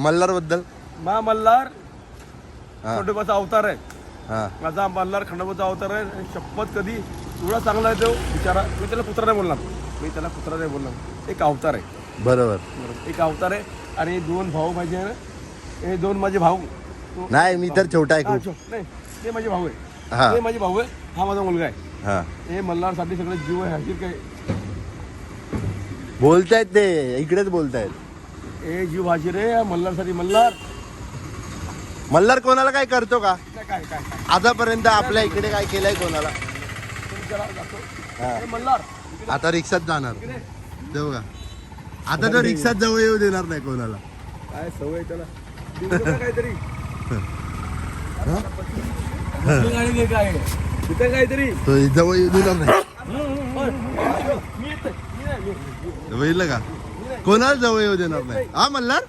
मल्हार बद्दल. मल्हार हा. खंडोबाचा अवतार आहे. हा माझा मल्हार खंडोबाचा अवतार आहे. आणि शपथ कधी एवढा चांगला आहे तो बिचारा. मी त्याला कुत्रा नाही बोलणार. एक अवतार आहे. बरोबर. एक अवतार आहे. आणि 2 भाऊ माझे आहे ना, हे 2 माझे भाऊ. नाही मी तर छोटा आहे हा, खूप. नाही ते माझे भाऊ हा. आहे. हे माझे भाऊ आहे. हा माझा मुलगा आहे. हा हे मल्हारसाठी सगळे जीव आहे. हाजीर काय बोलतायत ते इकडेच बोलतायत. हे जीव हाजीर आहे मल्हारसाठी. मल्हार मल्हार कोणाला काय करतो का काय काय काय काय आतापर्यंत आपल्या इकडे काय केलंय कोणाला. तो बिचारा जातो. हा. हे मल्हार इकडे आता रिक्षात जाणार इकडे. देऊ का. आता तो रिक्षात जवळ येऊ देणार नाही कोणाला. काय सवय त्याला दिवसाला काहीतरी गाडी दे काय तिथे काहीतरी तो जवळ येऊ देणार नाही. मी येतोय. मी नाही, मी- बघितलं का कोणाला जवळ येऊ देणार नाही. हा मल्हार